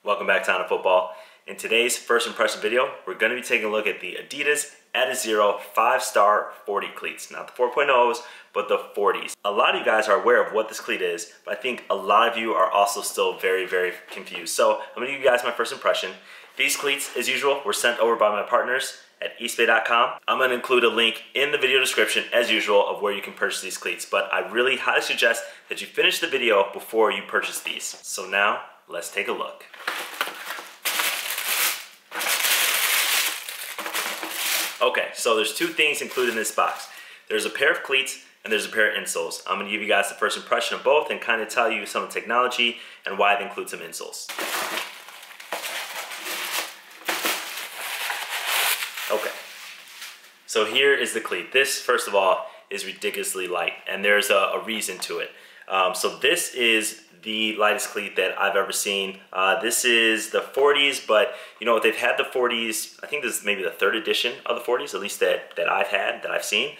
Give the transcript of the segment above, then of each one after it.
Welcome back to On Football. In today's first impression video, we're going to be taking a look at the Adidas Adizero 5-star 40 cleats. Not the 4.0s, but the 40s. A lot of you guys are aware of what this cleat is, but I think a lot of you are also still very confused. So I'm going to give you guys my first impression. These cleats, as usual, were sent over by my partners at eastbay.com. I'm going to include a link in the video description, as usual, of where you can purchase these cleats, but I really highly suggest that you finish the video before you purchase these. So now, let's take a look. Okay, so there's two things included in this box. There's a pair of cleats and there's a pair of insoles. I'm gonna give you guys the first impression of both and kind of tell you some of the technology and why they include some insoles. Okay, so here is the cleat. This, first of all, is ridiculously light, and there's a reason to it. So this is the lightest cleat that I've ever seen. This is the 40s, but you know what, they've had the 40s, I think this is maybe the 3rd edition of the 40s, at least that I've seen.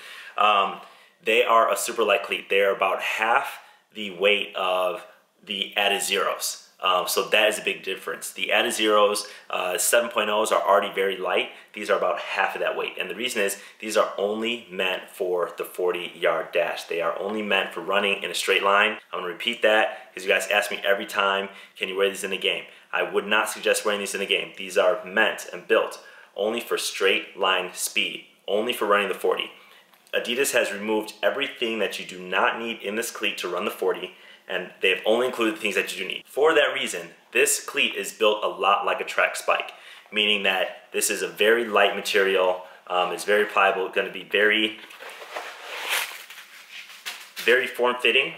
They are a super light cleat. They are about half the weight of the Adizeros. So that is a big difference. The Adizeros 7.0s are already very light. These are about half of that weight. And the reason is these are only meant for the 40-yard dash. They are only meant for running in a straight line. I'm gonna repeat that because you guys ask me every time, can you wear these in a game? I would not suggest wearing these in a game. These are meant and built only for straight line speed, only for running the 40. Adidas has removed everything that you do not need in this cleat to run the 40, and they've only included the things that you do need. For that reason, this cleat is built a lot like a track spike, meaning that this is a very light material, it's very pliable, it's gonna be very form-fitting.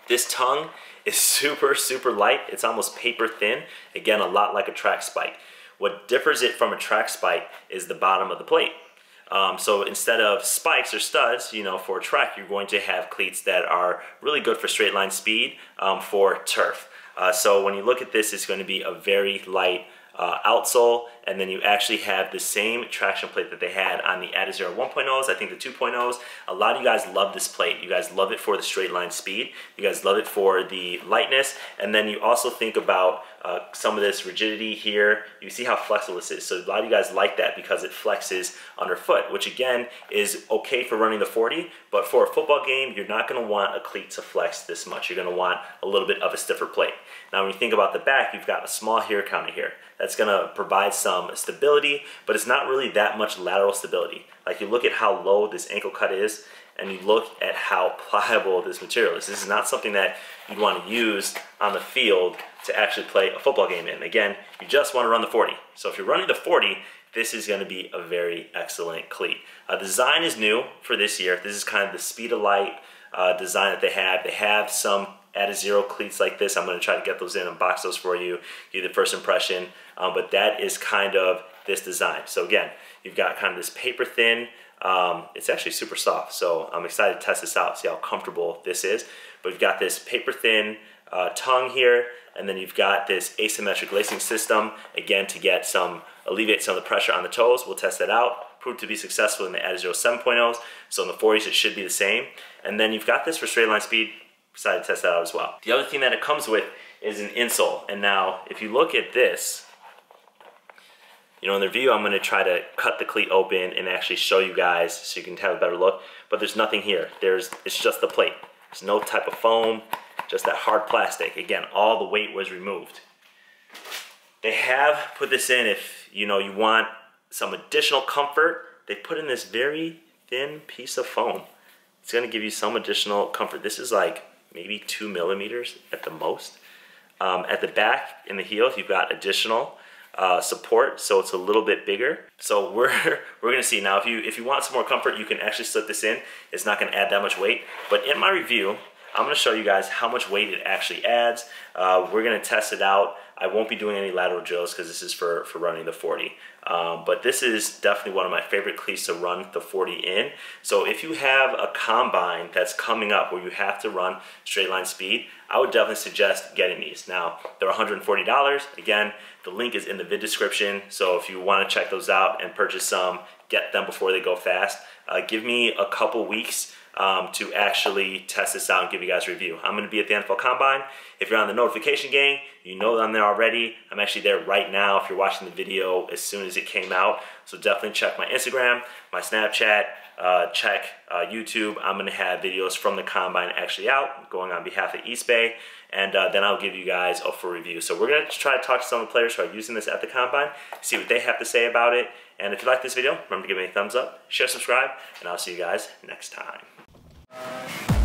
This tongue is super light, it's almost paper thin, again, a lot like a track spike. What differs it from a track spike is the bottom of the plate. So instead of spikes or studs, you know, for a track, you're going to have cleats that are really good for straight line speed for turf. So when you look at this, it's going to be a very light outsole, and then you actually have the same traction plate that they had on the Adizero 1.0s, I think the 2.0s. A lot of you guys love this plate. You guys love it for the straight line speed. You guys love it for the lightness, and then you also think about some of this rigidity here. You see how flexible this is. So a lot of you guys like that because it flexes underfoot, which again is okay for running the 40, but for a football game, you're not gonna want a cleat to flex this much. You're gonna want a little bit of a stiffer plate. Now when you think about the back, you've got a small heel counter here. That's gonna provide some stability, but it's not really that much lateral stability. Like you look at how low this ankle cut is, and you look at how pliable this material is. This is not something that you'd want to use on the field to actually play a football game in. Again, you just want to run the 40. So if you're running the 40, this is going to be a very excellent cleat. The design is new for this year. This is kind of the speed of light design that they have. They have some Adizero cleats like this. I'm going to try to get those in and box those for you, give you the first impression. But that is kind of this design. So again, you've got kind of this paper thin. It's actually super soft, so I'm excited to test this out, see how comfortable this is. But you've got this paper thin tongue here, and then you've got this asymmetric lacing system, again to get alleviate some of the pressure on the toes. We'll test that out. Proved to be successful in the Adizero 7.0s, so in the 40s it should be the same. And then you've got this for straight line speed. Excited to test that out as well. The other thing that it comes with is an insole, and now if you look at this, you know, in the review, I'm going to try to cut the cleat open and actually show you guys so you can have a better look. But there's nothing here. It's just the plate. There's no type of foam, just that hard plastic. Again, all the weight was removed. They have put this in if, you know, you want some additional comfort. They put in this very thin piece of foam. It's going to give you some additional comfort. This is like maybe 2 millimeters at the most. At the back, in the heel, you've got additional support, so it's a little bit bigger. So we're gonna see now. If you want some more comfort, you can actually slip this in. It's not gonna add that much weight. But in my review, I'm gonna show you guys how much weight it actually adds. We're gonna test it out. I won't be doing any lateral drills because this is for running the 40. But this is definitely one of my favorite cleats to run the 40 in. So if you have a combine that's coming up where you have to run straight line speed, I would definitely suggest getting these. Now, they're $140. Again, the link is in the vid description. So if you want to check those out and purchase some, get them before they go fast. Give me a couple weeks to actually test this out and give you guys a review. I'm going to be at the NFL Combine. If you're on the notification gang, You know that I'm there already. I'm actually there right now if you're watching the video as soon as it came out. So definitely check my Instagram, my Snapchat, check YouTube. I'm gonna have videos from the Combine actually out, going on behalf of East Bay, and then I'll give you guys a full review. So we're gonna try to talk to some of the players who are using this at the Combine, see what they have to say about it. And if you like this video, remember to give me a thumbs up, share, subscribe, and I'll see you guys next time.